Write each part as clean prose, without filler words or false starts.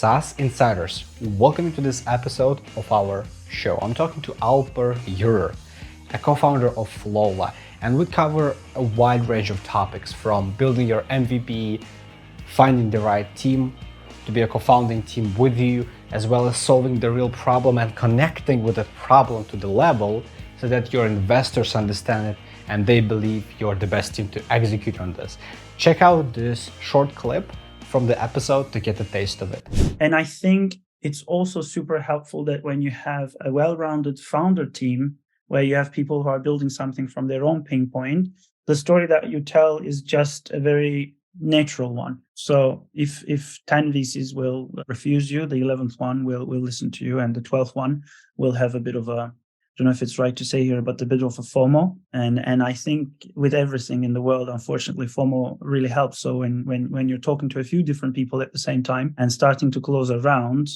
Sass Insiders, welcome to this episode of our show. I'm talking to Alper Yurder, a co-founder of Flowla, and we cover a wide range of topics from building your MVP, finding the right team to be a co-founding team with you, as well as solving the real problem and connecting with that problem to the level so that your investors understand it and they believe you're the best team to execute on this. Check out this short clip from the episode to get a taste of it. And I think it's also super helpful that when you have a well-rounded founder team, where you have people who are building something from their own pain point, the story that you tell is just a very natural one. So if 10 VCs will refuse you, the 11th one will listen to you, and the 12th one will have a bit of a, I don't know if it's right to say here, but a bit of a FOMO. And I think with everything in the world, unfortunately, FOMO really helps. So when you're talking to a few different people at the same time and starting to close a round,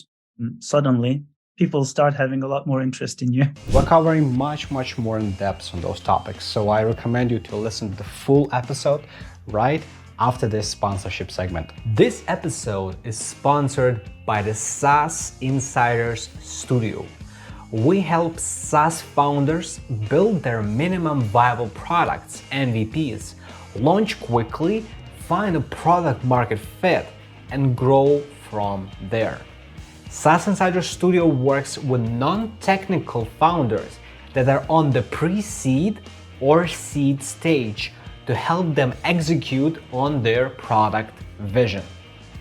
suddenly people start having a lot more interest in you. We're covering much more in depth on those topics. So I recommend you to listen to the full episode right after this sponsorship segment. This episode is sponsored by the Sass Insiders Studio. We help SaaS founders build their minimum viable products, MVPs, launch quickly, find a product market fit, and grow from there. Sass Insiders Studio works with non-technical founders that are on the pre-seed or seed stage to help them execute on their product vision.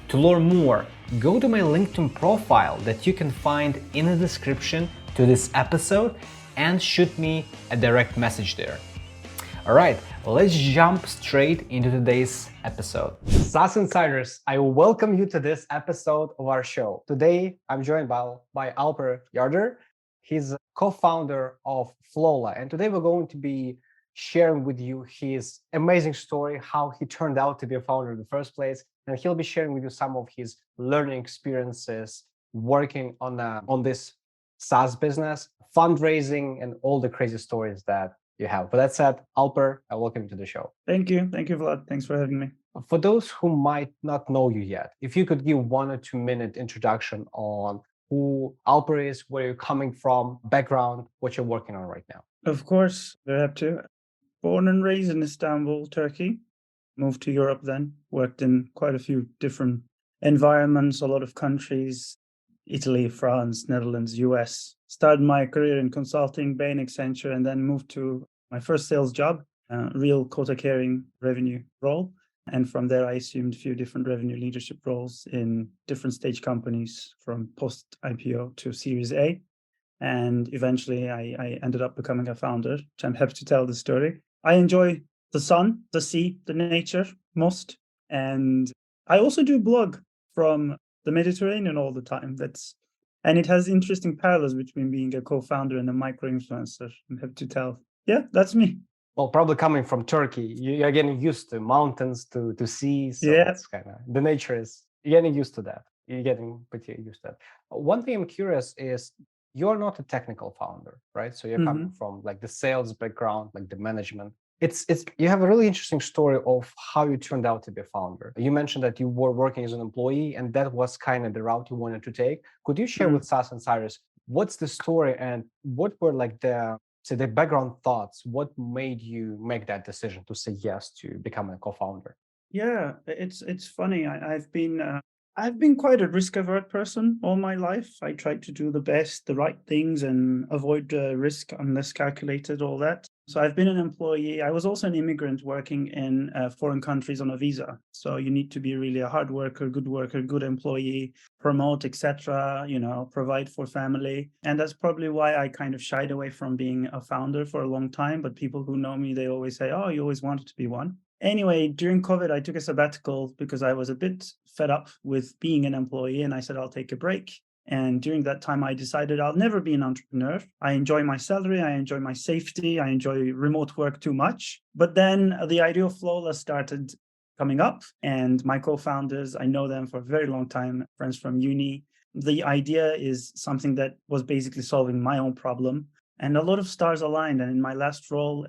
To learn more, go to my LinkedIn profile that you can find in the description to this episode and shoot me a direct message there. All right, let's jump straight into today's episode. SaaS Insiders, I welcome you to this episode of our show. Today, I'm joined by Alper Yurder. He's a co-founder of Flowla, and today we're going to be sharing with you his amazing story, how he turned out to be a founder in the first place, and he'll be sharing with you some of his learning experiences working on this SaaS business, fundraising, and all the crazy stories that you have. But that said, Alper, welcome to the show. Thank you, Vlad. Thanks for having me. For those who might not know you yet, if you could give 1 or 2 minute introduction on who Alper is, where you're coming from, background, what you're working on right now. Of course, I have to. Born and raised in Istanbul, Turkey. Moved to Europe then, worked in quite a few different environments, a lot of countries. Italy, France, Netherlands, US. Started my career in consulting, Bain, Accenture, and then moved to my first sales job, real quota-carrying revenue role. And from there, I assumed a few different revenue leadership roles in different stage companies from post-IPO to Series A. And eventually, I ended up becoming a founder, which I'm happy to tell the story. I enjoy the sun, the sea, the nature most. And I also do blog from the Mediterranean all the time. And it has interesting parallels between being a co-founder and a micro-influencer. I'm happy to tell. Yeah, that's me. Well, probably coming from Turkey, you're getting used to mountains, to seas. So yeah, it's kind of the nature is you're getting used to that. You're getting pretty used to that. One thing I'm curious is you're not a technical founder, right? So you're coming from like the sales background, like the management. It's you have a really interesting story of how you turned out to be a founder. You mentioned that you were working as an employee and that was kind of the route you wanted to take. Could you share with SaaS Insiders what's the story and what were like the background thoughts? What made you make that decision to say yes to become a co-founder? Yeah, it's funny. I've been quite a risk-averse person all my life. I tried to do the right things and avoid risk unless calculated, all that. So I've been an employee. I was also an immigrant working in foreign countries on a visa. So you need to be really a hard worker, good employee, promote, etc., provide for family. And that's probably why I kind of shied away from being a founder for a long time. But people who know me, they always say, oh, you always wanted to be one. Anyway, during COVID, I took a sabbatical because I was a bit fed up with being an employee, and I said, I'll take a break. And during that time, I decided I'll never be an entrepreneur. I enjoy my salary. I enjoy my safety. I enjoy remote work too much. But then the idea of Flowla started coming up, and my co-founders, I know them for a very long time, friends from uni. The idea is something that was basically solving my own problem. And a lot of stars aligned. And in my last role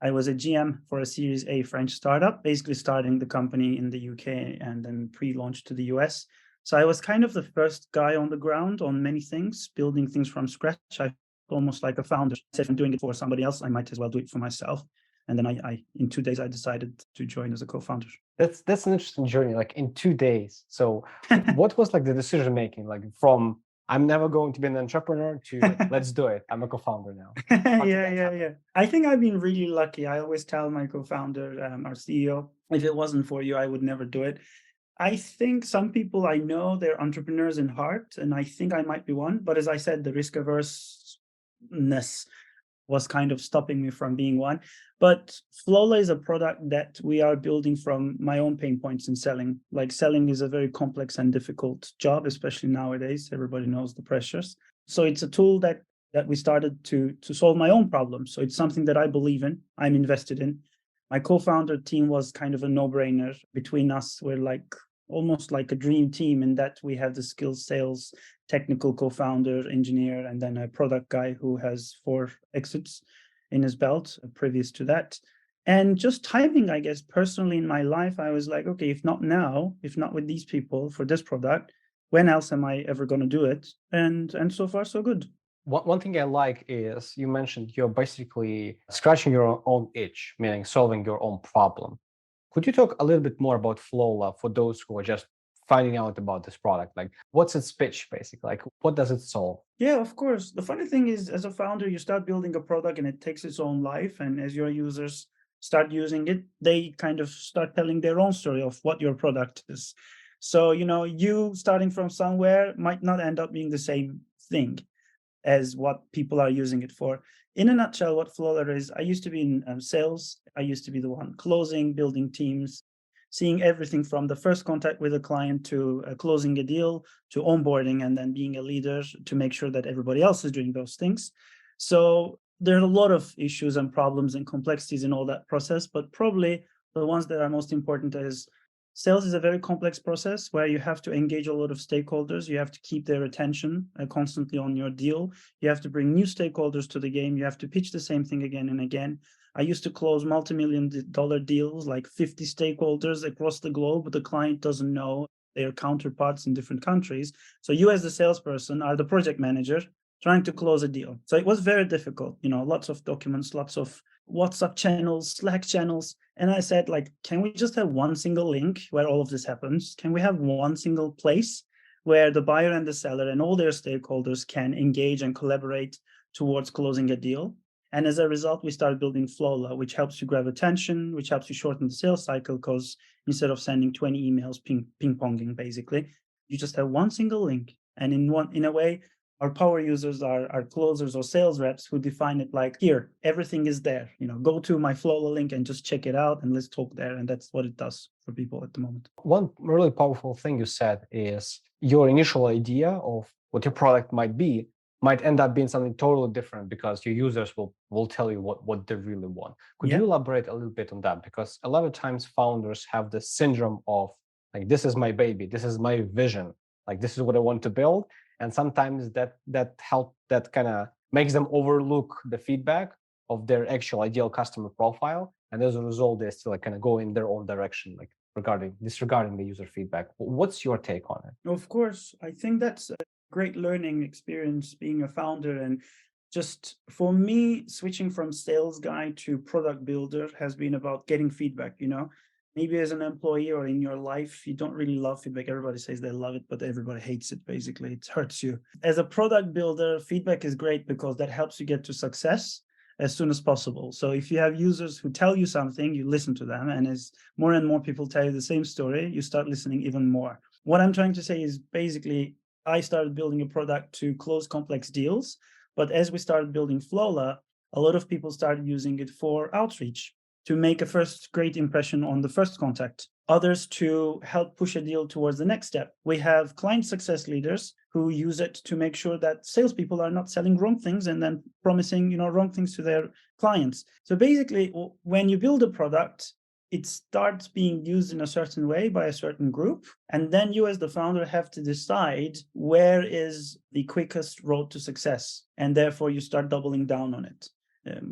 I was a GM for a Series A French startup, basically starting the company in the UK and then pre-launched to the US. So I was kind of the first guy on the ground on many things, building things from scratch. I almost like a founder. If I'm doing it for somebody else, I might as well do it for myself. And then I in 2 days, I decided to join as a co-founder. That's an interesting journey, like in 2 days. So what was like the decision making, like from I'm never going to be an entrepreneur to like, let's do it, I'm a co-founder now? Yeah. I think I've been really lucky. I always tell my co-founder, our CEO, if it wasn't for you, I would never do it. I think some people I know, they're entrepreneurs in heart, and I think I might be one. But as I said, the risk averseness was kind of stopping me from being one. But Flowla is a product that we are building from my own pain points in selling. Like selling is a very complex and difficult job, especially nowadays. Everybody knows the pressures. So it's a tool that we started to solve my own problems. So it's something that I believe in, I'm invested in. My co-founder team was kind of a no-brainer. Between us, we're like almost like a dream team in that we have the skills, sales, technical co-founder, engineer, and then a product guy who has 4 exits in his belt previous to that. And just timing, I guess, personally in my life, I was like, okay, if not now, if not with these people for this product, when else am I ever going to do it? And so far, so good. One thing I like is you mentioned you're basically scratching your own itch, meaning solving your own problem. Could you talk a little bit more about Flowla for those who are just finding out about this product? Like, what's its pitch, basically? Like, what does it solve? Yeah, of course. The funny thing is, as a founder, you start building a product and it takes its own life. And as your users start using it, they kind of start telling their own story of what your product is. So, you starting from somewhere might not end up being the same thing as what people are using it for. In a nutshell, what Flowla is, I used to be in sales. I used to be the one closing, building teams, seeing everything from the first contact with a client to closing a deal to onboarding, and then being a leader to make sure that everybody else is doing those things. So there are a lot of issues and problems and complexities in all that process, but probably the ones that are most important is sales is a very complex process where you have to engage a lot of stakeholders. You have to keep their attention constantly on your deal. You have to bring new stakeholders to the game. You have to pitch the same thing again and again. I used to close multi-million-dollar deals, like 50 stakeholders across the globe, but the client doesn't know their counterparts in different countries. So you as the salesperson are the project manager trying to close a deal. So it was very difficult, lots of documents, lots of WhatsApp channels, Slack channels. And I said, like, can we just have one single link where all of this happens? Can we have one single place where the buyer and the seller and all their stakeholders can engage and collaborate towards closing a deal? And as a result, we started building Flowla, which helps you grab attention, which helps you shorten the sales cycle, because instead of sending 20 emails ping-ponging, basically, you just have one single link. And in a way, our power users are closers or sales reps who define it like, here, everything is there. Go to my Flowla link and just check it out and let's talk there. And that's what it does for people at the moment. One really powerful thing you said is your initial idea of what your product might end up being something totally different because your users will tell you what they really want. Could you elaborate a little bit on that? Because a lot of times founders have the syndrome of like, this is my baby, this is my vision, like this is what I want to build. And sometimes that kind of makes them overlook the feedback of their actual ideal customer profile. And as a result, they still like kind of go in their own direction, like disregarding the user feedback. What's your take on it? Of course, I think that's a great learning experience being a founder. And just for me, switching from sales guy to product builder has been about getting feedback. Maybe as an employee or in your life, you don't really love feedback. Everybody says they love it, but everybody hates it, basically. It hurts you. As a product builder, feedback is great because that helps you get to success as soon as possible. So if you have users who tell you something, you listen to them. And as more and more people tell you the same story, you start listening even more. What I'm trying to say is basically, I started building a product to close complex deals. But as we started building Flowla, a lot of people started using it for outreach, to make a first great impression on the first contact, others to help push a deal towards the next step. We have client success leaders who use it to make sure that salespeople are not selling wrong things and then promising, wrong things to their clients. So basically, when you build a product, it starts being used in a certain way by a certain group. And then you as the founder have to decide where is the quickest road to success. And therefore you start doubling down on it.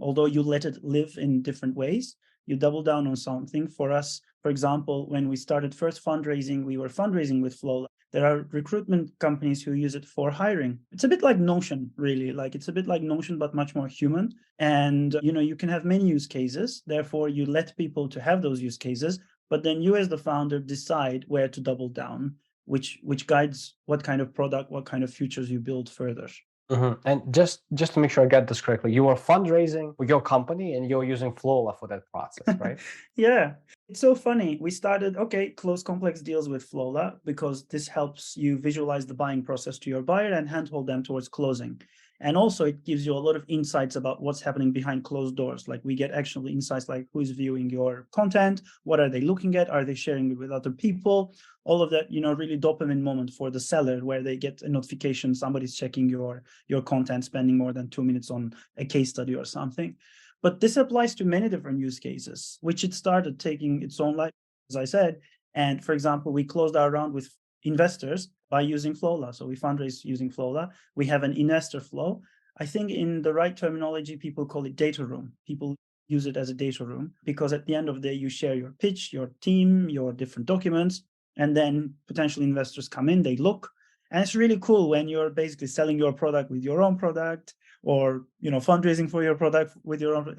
Although you let it live in different ways, you double down on something. For us, for example, when we started first fundraising, we were fundraising with Flowla. There are recruitment companies who use it for hiring. It's a bit like Notion, really. Like it's a bit like Notion, but much more human. And you can have many use cases. Therefore, you let people to have those use cases, but then you as the founder decide where to double down, which guides what kind of product, what kind of features you build further. And just to make sure I get this correctly, you are fundraising with your company and you're using Flowla for that process, right? Yeah, it's so funny. We started, close complex deals with Flowla because this helps you visualize the buying process to your buyer and handhold them towards closing. And also it gives you a lot of insights about what's happening behind closed doors. Like we get actual insights like who's viewing your content, what are they looking at, are they sharing it with other people? All of that, really dopamine moment for the seller where they get a notification, somebody's checking your content, spending more than 2 minutes on a case study or something. But this applies to many different use cases, which it started taking its own life, as I said. And for example, we closed our round with investors by using Flowla. So we fundraise using Flowla. We have an investor flow. I think in the right terminology, people call it data room. People use it as a data room because at the end of the day, you share your pitch, your team, your different documents, and then potential investors come in, they look. And it's really cool when you're basically selling your product with your own product or fundraising for your product with your own.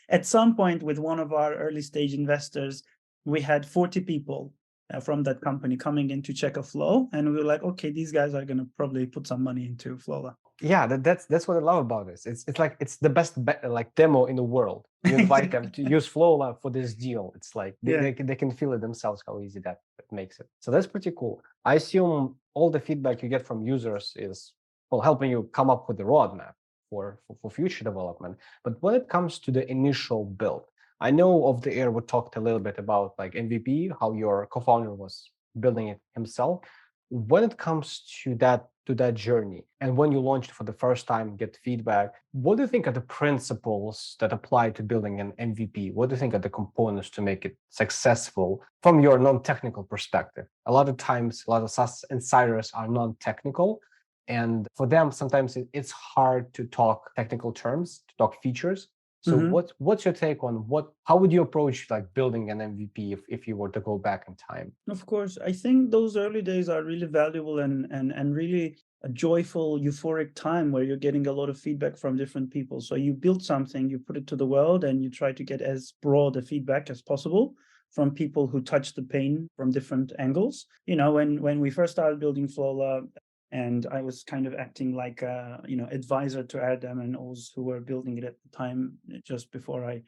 At some point with one of our early stage investors, we had 40 people from that company coming in to check a flow, and we were like, okay, these guys are going to probably put some money into Flowla. Yeah, that's what I love about this. It's like it's the best like demo in the world. You invite them to use Flowla for this deal. It's like they can feel it themselves how easy that makes it. So that's pretty cool. I assume all the feedback you get from users is helping you come up with the roadmap for future development. But when it comes to the initial build, I know off the air we talked a little bit about like MVP, how your co-founder was building it himself. When it comes to that journey and when you launched for the first time, get feedback, what do you think are the principles that apply to building an MVP? What do you think are the components to make it successful from your non-technical perspective? A lot of times, a lot of SaaS insiders are non-technical, and for them, sometimes it's hard to talk technical terms, to talk features. So what's your take on how would you approach like building an MVP if you were to go back in time? Of course, I think those early days are really valuable and really a joyful, euphoric time where you're getting a lot of feedback from different people. So you build something, you put it to the world, and you try to get as broad a feedback as possible from people who touch the pain from different angles. When we first started building Flowla, and I was kind of acting like a advisor to Adam and those who were building it at the time, just before I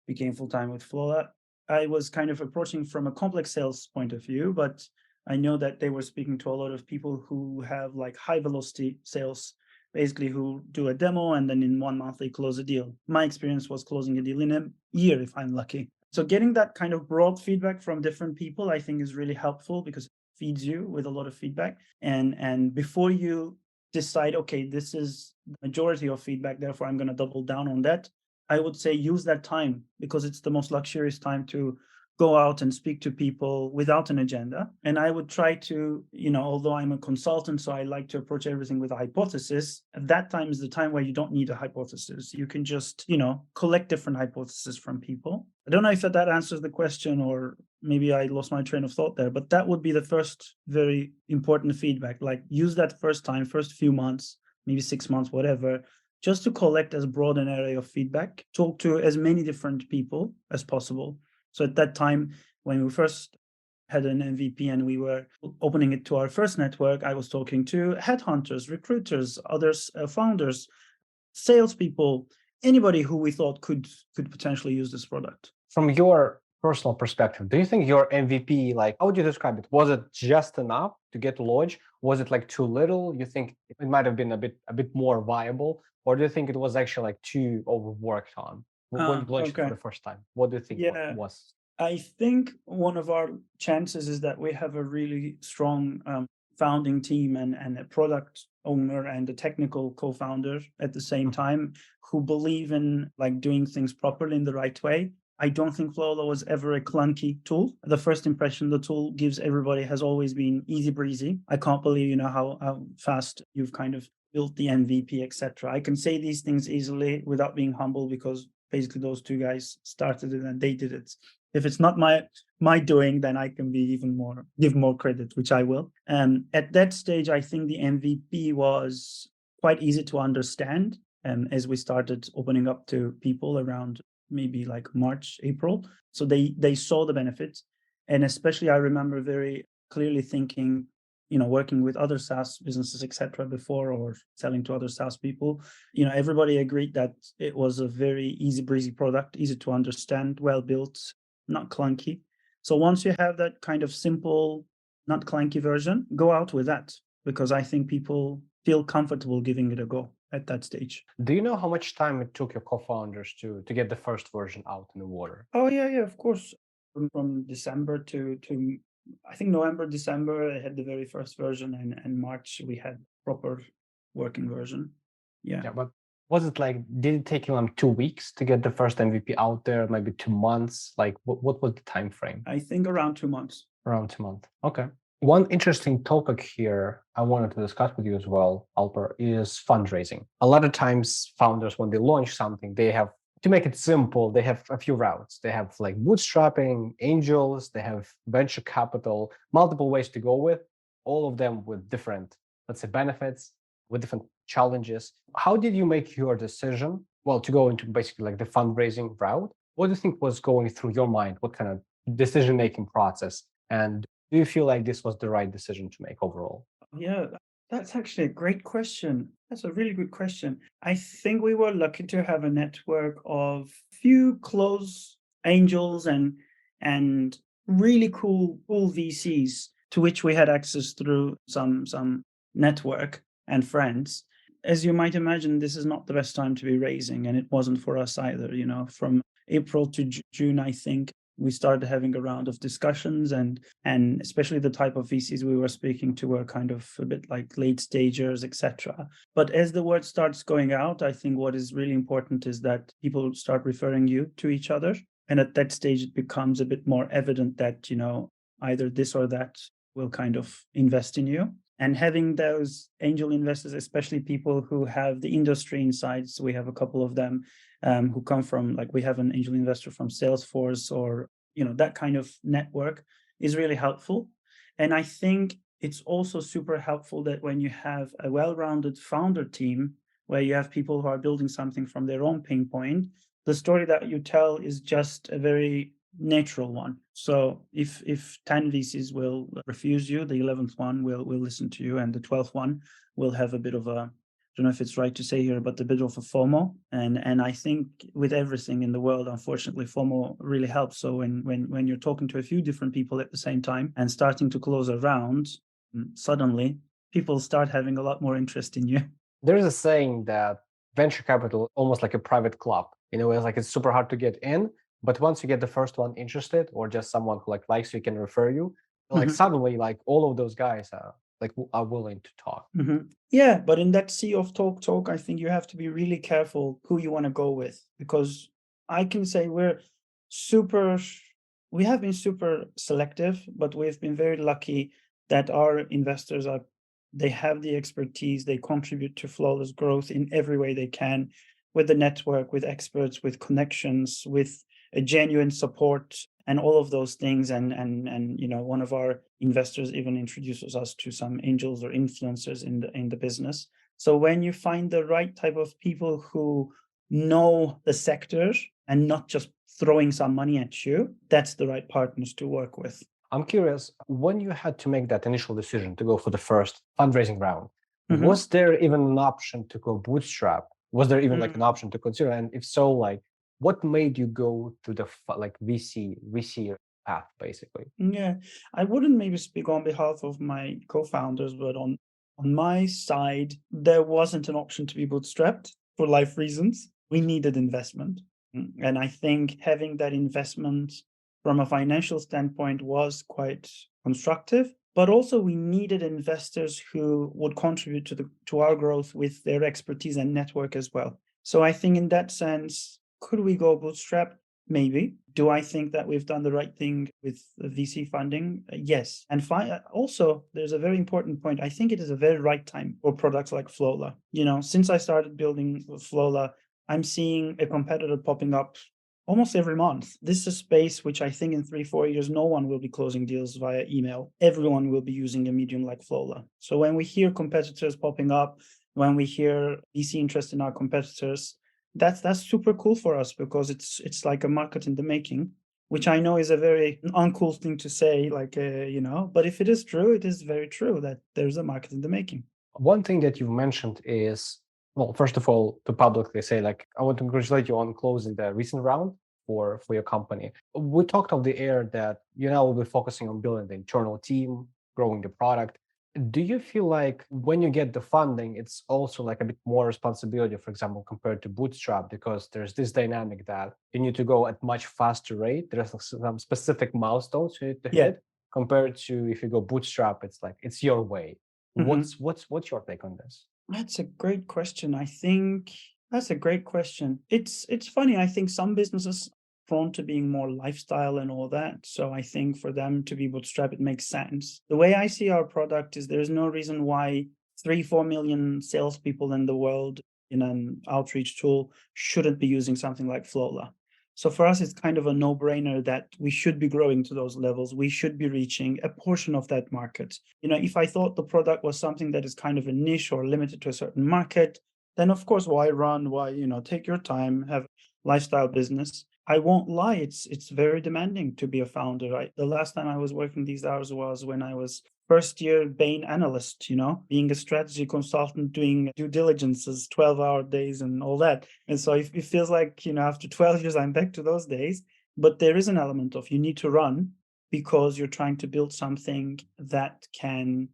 became full-time with Flowla. I was kind of approaching from a complex sales point of view, but I know that they were speaking to a lot of people who have like high velocity sales, basically who do a demo and then in 1 month they close a deal. My experience was closing a deal in a year if I'm lucky. So getting that kind of broad feedback from different people, I think is really helpful because it feeds you with a lot of feedback. And before you decide, okay, this is the majority of feedback, therefore I'm going to double down on that, I would say use that time because it's the most luxurious time to go out and speak to people without an agenda. And I would try to, although I'm a consultant, so I like to approach everything with a hypothesis. At that time is the time where you don't need a hypothesis. You can just, collect different hypotheses from people. I don't know if that answers the question, or maybe I lost my train of thought there, but that would be the first very important feedback. Like use that first few months, maybe 6 months, whatever, just to collect as broad an array of feedback, talk to as many different people as possible. So at that time, when we first had an MVP and we were opening it to our first network, I was talking to headhunters, recruiters, others, founders, salespeople, anybody who we thought could potentially use this product. From your personal perspective, do you think your MVP, like, how would you describe it? Was it just enough to get launched? Was it like too little? You think it might have been a bit more viable, or do you think it was actually like too overworked on? When you launched it for the first time, what do you think what was? I think one of our chances is that we have a really strong founding team and a product owner and a technical co-founder at the same time who believe in like doing things properly in the right way. I don't think Flowla was ever a clunky tool. The first impression the tool gives everybody has always been easy breezy. I can't believe, how fast you've kind of built the MVP, etc. I can say these things easily without being humble because basically those two guys started it and they did it. if it's not my doing, then I can be even more, give more credit, which I will. At that stage, I think the MVP was quite easy to understand. As we started opening up to people around maybe like March, April. So they saw the benefits. And especially I remember very clearly thinking, working with other SaaS businesses, etc., before, or selling to other SaaS people, everybody agreed that it was a very easy breezy product, easy to understand, well built, not clunky. So once you have that kind of simple, not clunky version, go out with that, because I think people feel comfortable giving it a go at that stage. Do you know how much time it took your co-founders to get the first version out in the water? Oh yeah, of course. From December to I think November, December, I had the very first version, and March we had proper working version. Yeah. But was it like, did it take you 2 weeks to get the first MVP out there? Maybe 2 months? Like, what was the time frame? I think around 2 months. Around 2 months. Okay. One interesting topic here I wanted to discuss with you as well, Alper, is fundraising. A lot of times founders, when they launch something, they have, to make it simple, they have a few routes. They have like bootstrapping, angels, they have venture capital, multiple ways to go with, all of them with different, let's say, benefits, with different challenges. How did you make your decision, well, to go into basically like the fundraising route? What do you think was going through your mind? What kind of decision-making process? And do you feel like this was the right decision to make overall? Yeah, that's actually a great question. That's a really good question. I think we were lucky to have a network of few close angels and really cool VCs to which we had access through some network and friends. As you might imagine, this is not the best time to be raising, and it wasn't for us either. From April to June, I think we started having a round of discussions, and especially the type of VCs we were speaking to were kind of a bit like late stagers, etc. But as the word starts going out, I think what is really important is that people start referring you to each other. And at that stage, it becomes a bit more evident that, either this or that will kind of invest in you. And having those angel investors, especially people who have the industry insights, we have a couple of them who come from, like, we have an angel investor from Salesforce, or that kind of network is really helpful. And I think it's also super helpful that when you have a well-rounded founder team where you have people who are building something from their own pain point, the story that you tell is just a very natural one. So if 10 VCs will refuse you, the 11th one will listen to you, and the 12th one will have a bit of a, I don't know if it's right to say here, but a bit of a FOMO. And I think with everything in the world, unfortunately, FOMO really helps. So when you're talking to a few different people at the same time and starting to close a round, suddenly people start having a lot more interest in you. There's a saying that venture capital, almost like a private club, it's like it's super hard to get in, but once you get the first one interested, or just someone who likes you, can refer you, like suddenly like all of those guys are willing to talk. Yeah, but in that sea of talk, I think you have to be really careful who you want to go with, because I can say we have been super selective, but we've been very lucky that our investors they have the expertise, they contribute to Flawla's growth in every way they can, with the network, with experts, with connections, with a genuine support, and all of those things. And one of our investors even introduces us to some angels or influencers in the business. So when you find the right type of people who know the sector and not just throwing some money at you, that's the right partners to work with. I'm curious, when you had to make that initial decision to go for the first fundraising round, was there even an option to go bootstrap? Was there even like an option to consider? And if so, like, what made you go to the VC path, basically? Yeah, I wouldn't maybe speak on behalf of my co-founders, but on my side, there wasn't an option to be bootstrapped for life reasons. We needed investment. And I think having that investment from a financial standpoint was quite constructive, but also we needed investors who would contribute to our growth with their expertise and network as well. So I think in that sense, could we go bootstrap? Maybe. Do I think that we've done the right thing with the VC funding? Yes. And also, there's a very important point. I think it is a very right time for products like Flowla. Since I started building Flowla, I'm seeing a competitor popping up almost every month. This is a space which I think in 3-4 years, no one will be closing deals via email. Everyone will be using a medium like Flowla. So when we hear competitors popping up, when we hear VC interest in our competitors, that's super cool for us because it's like a market in the making, which I know is a very uncool thing to say, like, but if it is true, it is very true that there's a market in the making. One thing that you mentioned is, well, first of all, to publicly say, like, I want to congratulate you on closing the recent round for your company. We talked off the air that you now will be focusing on building the internal team, growing the product. Do you feel like when you get the funding, it's also like a bit more responsibility, for example, compared to bootstrap, because there's this dynamic that you need to go at much faster rate. There's like some specific milestones you need to Yeah. hit compared to if you go bootstrap, it's like it's your way. Mhm. What's your take on this? That's a great question. I think that's a great question. It's funny. I think some businesses prone to being more lifestyle and all that. So I think for them to be bootstrap, it makes sense. The way I see our product is there's no reason why 3-4 million salespeople in the world in an outreach tool shouldn't be using something like Flowla. So for us, it's kind of a no-brainer that we should be growing to those levels. We should be reaching a portion of that market. If I thought the product was something that is kind of a niche or limited to a certain market, then of course, why run? Why, take your time, have lifestyle business. I won't lie, it's very demanding to be a founder. The last time I was working these hours was when I was first year Bain analyst, being a strategy consultant, doing due diligences, 12-hour days and all that. And so it feels like, after 12 years, I'm back to those days. But there is an element of you need to run because you're trying to build something that can,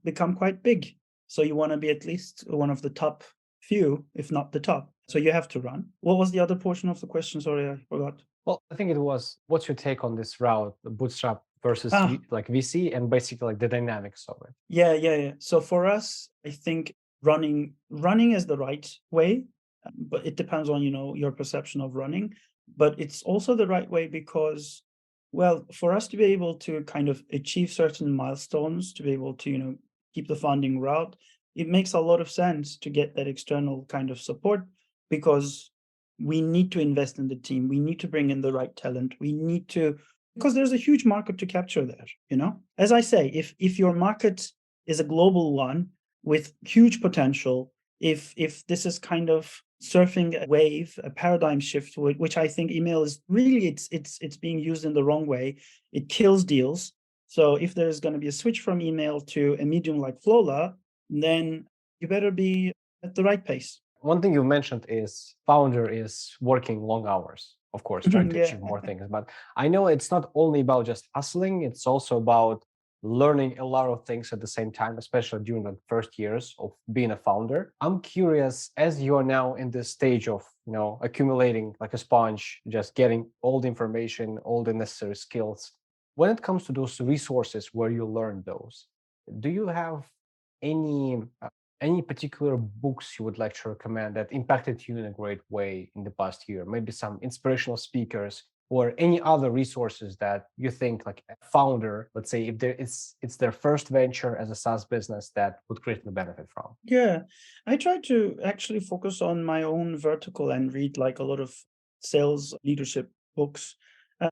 become quite big. So you want to be at least one of the top few, if not the top. So you have to run. What was the other portion of the question? Sorry, I forgot. Well, I think it was, what's your take on this route, the bootstrap versus Ah, like VC, and basically like the dynamics of it? yeah. So for us, I think running is the right way, but it depends on, your perception of running. But it's also the right way because, well, for us to be able to kind of achieve certain milestones, to be able to, keep the funding route, it makes a lot of sense to get that external kind of support because we need to invest in the team. We need to bring in the right talent. We need to, because there's a huge market to capture there. As I say, if your market is a global one with huge potential, if this is kind of surfing a wave, a paradigm shift, which I think email is really, it's being used in the wrong way. It kills deals. So if there's going to be a switch from email to a medium like Flowla, then you better be at the right pace. One thing you mentioned is founder is working long hours, of course, trying to Yeah. achieve more things. But I know it's not only about just hustling, it's also about learning a lot of things at the same time, especially during the first years of being a founder. I'm curious, as you are now in this stage of, accumulating like a sponge, just getting all the information, all the necessary skills. When it comes to those resources where you learn those, do you have any any particular books you would like to recommend that impacted you in a great way in the past year? Maybe some inspirational speakers or any other resources that you think like a founder, let's say if it's their first venture as a SaaS business, that would greatly benefit from. Yeah, I try to actually focus on my own vertical and read like a lot of sales leadership books.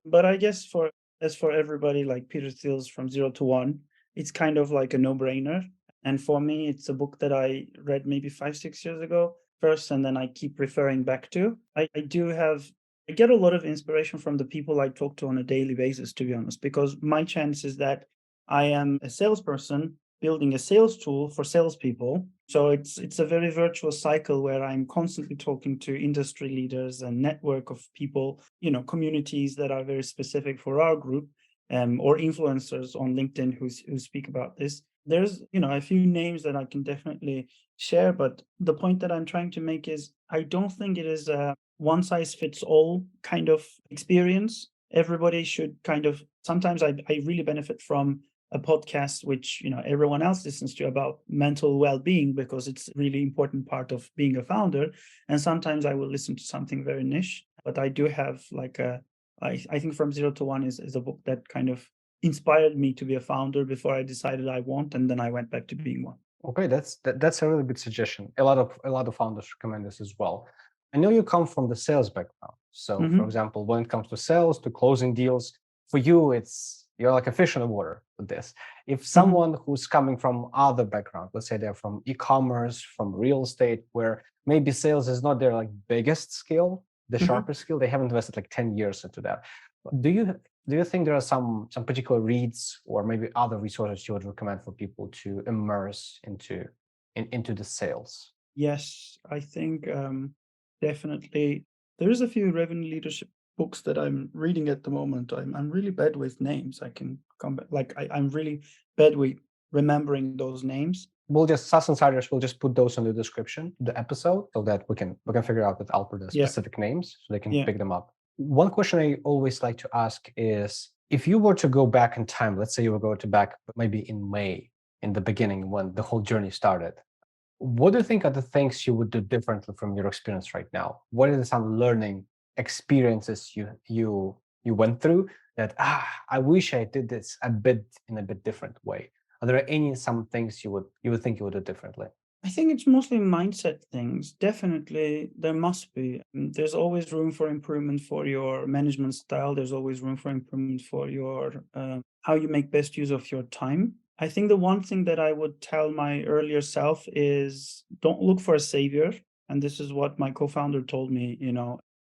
But I guess as for everybody, like Peter Thiel's From Zero to One, it's kind of like a no-brainer. And for me, it's a book that I read maybe 5-6 years ago first, and then I keep referring back to. I get a lot of inspiration from the people I talk to on a daily basis, to be honest, because my chance is that I am a salesperson building a sales tool for salespeople. So it's a very virtuous cycle where I'm constantly talking to industry leaders and network of people, communities that are very specific for our group, or influencers on LinkedIn who speak about this. There's, a few names that I can definitely share, but the point that I'm trying to make is I don't think it is a one size fits all kind of experience. Everybody should kind of, sometimes I really benefit from a podcast which everyone else listens to about mental well-being because it's a really important part of being a founder, and sometimes I will listen to something very niche, but I do have like I think From Zero to One is a book that kind of inspired me to be a founder before I decided I won't, and then I went back to being one. Okay, that's a really good suggestion. A lot of founders recommend this as well. I know you come from the sales background. So for example, when it comes to sales, to closing deals, for you, you're like a fish in the water with this. If someone who's coming from other background, let's say they're from e-commerce, from real estate, where maybe sales is not their like biggest skill, the sharpest skill, they haven't invested like 10 years into that. Do you think there are some particular reads or maybe other resources you would recommend for people to immerse into the sales? Yes, I think definitely there is a few revenue leadership books that I'm reading at the moment. I'm really bad with names. I can come back, like I'm really bad with remembering those names. Sass Insiders will just put those in the description, the episode, so that we can figure out with Alper the specific names so they can pick them up. One question I always like to ask is, if you were to go back in time, let's say you were going to back maybe in May, in the beginning when the whole journey started, what do you think are the things you would do differently from your experience right now? What are some learning experiences you went through that I wish I did this in a bit different way? Are there some things you would think you would do differently? I think it's mostly mindset things. Definitely, there must be. There's always room for improvement for your management style. There's always room for improvement for your how you make best use of your time. I think the one thing that I would tell my earlier self is don't look for a savior. And this is what my co-founder told me,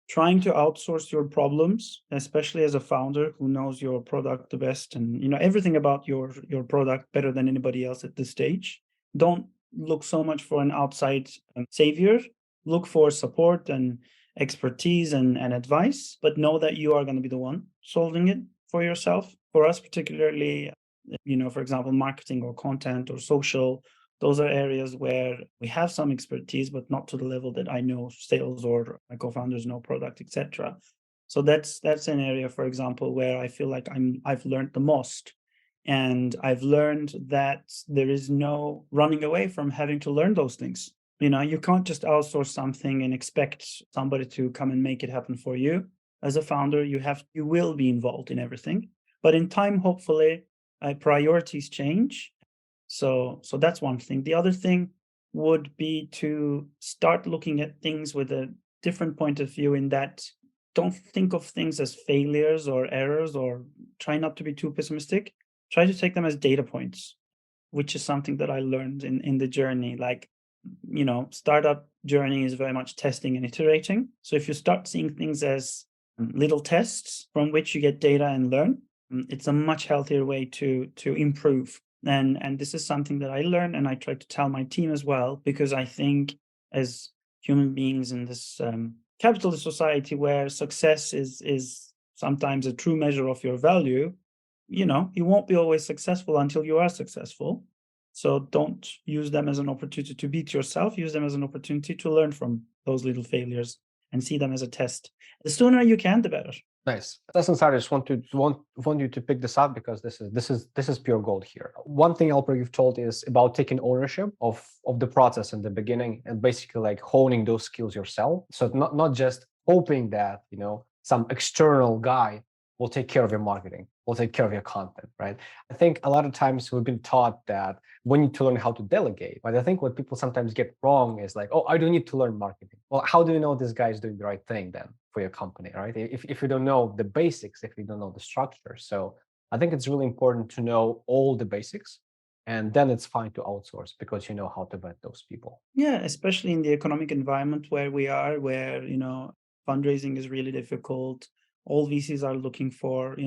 trying to outsource your problems, especially as a founder who knows your product the best and everything about your product better than anybody else at this stage. Don't look so much for an outside savior. Look for support and expertise and advice, but know that you are going to be the one solving it for yourself. For us, particularly, for example, marketing or content or social, those are areas where we have some expertise, but not to the level that I know sales or my co-founders know product, etc. So that's an area, for example, where I feel like I've learned the most. And I've learned that there is no running away from having to learn those things. You can't just outsource something and expect somebody to come and make it happen for you. As a founder, you will be involved in everything. But in time, hopefully, priorities change. So that's one thing. The other thing would be to start looking at things with a different point of view, in that don't think of things as failures or errors, or try not to be too pessimistic. Try to take them as data points, which is something that I learned in the journey. Like, startup journey is very much testing and iterating. So if you start seeing things as little tests from which you get data and learn, it's a much healthier way to improve. And this is something that I learned, and I try to tell my team as well, because I think as human beings in this capitalist society where success is sometimes a true measure of your value, you won't be always successful until you are successful. So don't use them as an opportunity to beat yourself. Use them as an opportunity to learn from those little failures and see them as a test. The sooner you can, the better. Nice. Sass Insiders want you to pick this up, because this is pure gold here. One thing, Alper, you've told is about taking ownership of the process in the beginning and basically like honing those skills yourself. So not just hoping that some external guy will take care of your marketing, will take care of your content, right? I think a lot of times we've been taught that we need to learn how to delegate. But I think what people sometimes get wrong is like, oh, I don't need to learn marketing. Well, how do you know this guy is doing the right thing then for your company, right? If you don't know the basics, if you don't know the structure. So I think it's really important to know all the basics, and then it's fine to outsource because you know how to vet those people. Yeah, especially in the economic environment where we are, where, fundraising is really difficult. All VCs are looking for,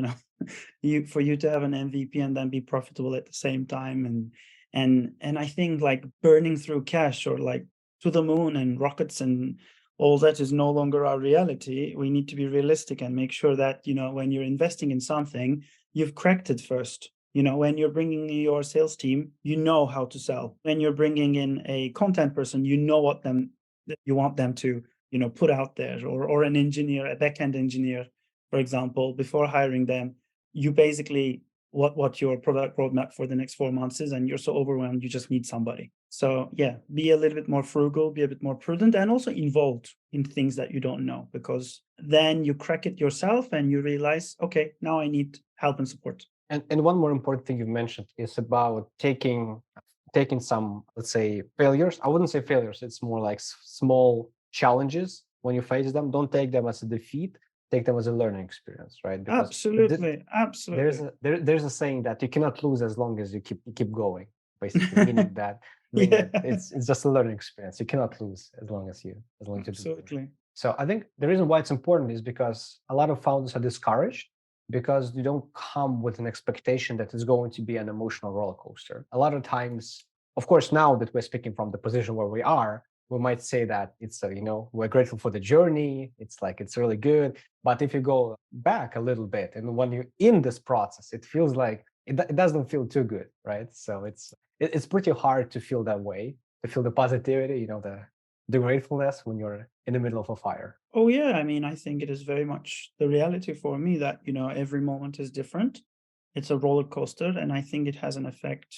for you to have an MVP and then be profitable at the same time. And I think like burning through cash or like to the moon and rockets and all that is no longer our reality. We need to be realistic and make sure that, when you're investing in something, you've cracked it first. When you're bringing in your sales team, you know how to sell. When you're bringing in a content person, you know what you want them to, put out there, or an engineer, a backend engineer, for example. Before hiring them, you basically what your product roadmap for the next 4 months is, and you're so overwhelmed, you just need somebody. So yeah, be a little bit more frugal, be a bit more prudent, and also involved in things that you don't know, because then you crack it yourself and you realize, okay, now I need help and support. And one more important thing you mentioned is about taking some, let's say, failures. I wouldn't say failures. It's more like small challenges when you face them, don't take them as a defeat, take them as a learning experience, right? Because Absolutely. there's a saying that you cannot lose as long as you keep going, basically, meaning that Yeah. it's just a learning experience. You cannot lose as long as you do. Absolutely. So I think the reason why it's important is because a lot of founders are discouraged because you don't come with an expectation that it's going to be an emotional roller coaster. A lot of times, of course, now that we're speaking from the position where we are, we might say that it's we're grateful for the journey. It's really good. But if you go back a little bit, and when you're in this process, it feels like it doesn't feel too good, right? So it's pretty hard to feel that way, to feel the positivity, the gratefulness when you're in the middle of a fire. Oh yeah, I mean, I think it is very much the reality for me that, every moment is different. It's a roller coaster, and I think it has an effect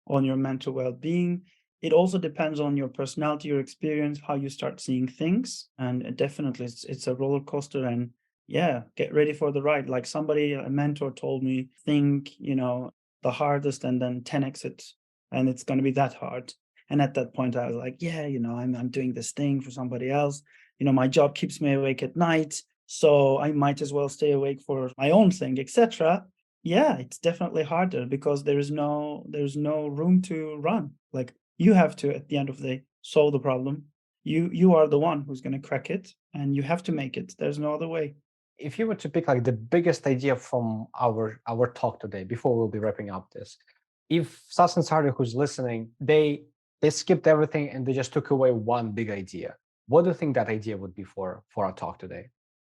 on your mental well-being. It also depends on your personality, your experience, how you start seeing things. And definitely it's a roller coaster, and yeah, get ready for the ride. Like a mentor told me, think, the hardest and then 10x it, and it's going to be that hard. And at that point I was like, yeah, I'm doing this thing for somebody else. My job keeps me awake at night, so I might as well stay awake for my own thing, etc. Yeah, it's definitely harder because there's no room to run. Like, you have to, at the end of the day, solve the problem. You are the one who's going to crack it, and you have to make it. There's no other way. If you were to pick like the biggest idea from our talk today, before we'll be wrapping up this, if Sass Insider who's listening, they skipped everything and they just took away one big idea, what do you think that idea would be for our talk today?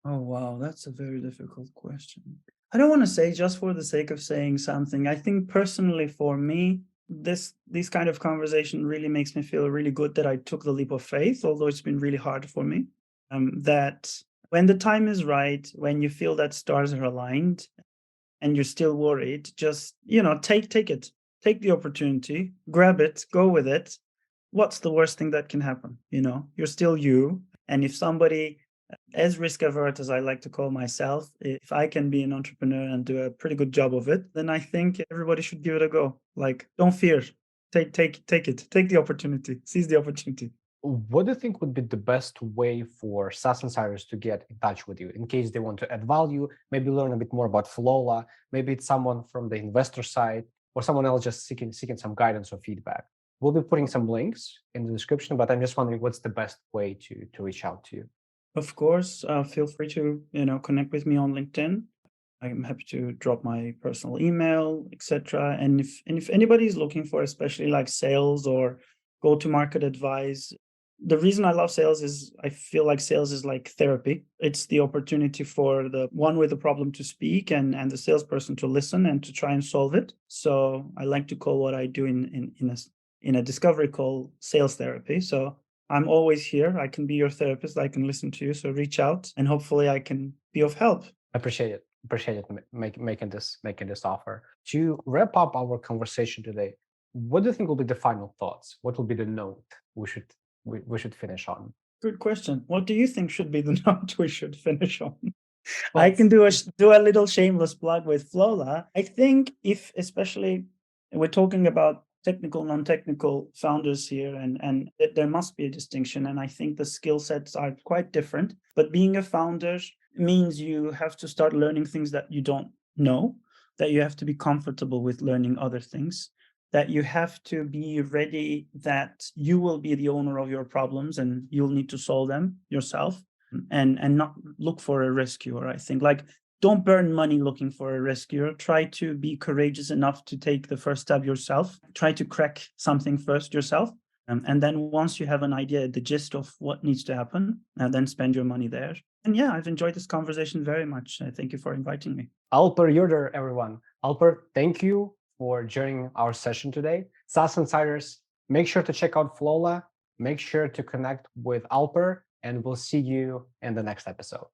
Oh, wow, that's a very difficult question. I don't want to say just for the sake of saying something. I think personally for me, this kind of conversation really makes me feel really good that I took the leap of faith, although it's been really hard for me. That when the time is right, when you feel that stars are aligned and you're still worried, just, take it. Take the opportunity, grab it, go with it. What's the worst thing that can happen? You're still you. And if somebody as risk averse as I like to call myself, if I can be an entrepreneur and do a pretty good job of it, then I think everybody should give it a go. Like, don't fear. Take it. Take the opportunity. Seize the opportunity. What do you think would be the best way for SaaS insiders to get in touch with you in case they want to add value, maybe learn a bit more about Flowla, maybe it's someone from the investor side or someone else just seeking some guidance or feedback? We'll be putting some links in the description, but I'm just wondering what's the best way to reach out to you. Of course, feel free to connect with me on LinkedIn. I'm happy to drop my personal email, etc. And if anybody is looking for, especially like sales or go-to-market advice, the reason I love sales is I feel like sales is like therapy. It's the opportunity for the one with the problem to speak and the salesperson to listen and to try and solve it. So I like to call what I do in a discovery call sales therapy. So I'm always here. I can be your therapist. I can listen to you. So reach out, and hopefully I can be of help. Appreciate it. Making this offer. To wrap up our conversation today, what do you think will be the final thoughts? What will be the note we should finish on? Good question. What do you think should be the note we should finish on? I can do a little shameless plug with Flowla. I think if especially we're talking about technical, non-technical founders here, and there must be a distinction. And I think the skill sets are quite different. But being a founder means you have to start learning things that you don't know, that you have to be comfortable with learning other things, that you have to be ready that you will be the owner of your problems and you'll need to solve them yourself, and not look for a rescuer. I think, like, don't burn money looking for a rescuer. Try to be courageous enough to take the first step yourself. Try to crack something first yourself. And then once you have an idea, the gist of what needs to happen, then spend your money there. And yeah, I've enjoyed this conversation very much. Thank you for inviting me. Alper Yurder, everyone. Alper, thank you for joining our session today. SaaS Insiders, make sure to check out Flowla. Make sure to connect with Alper, and we'll see you in the next episode.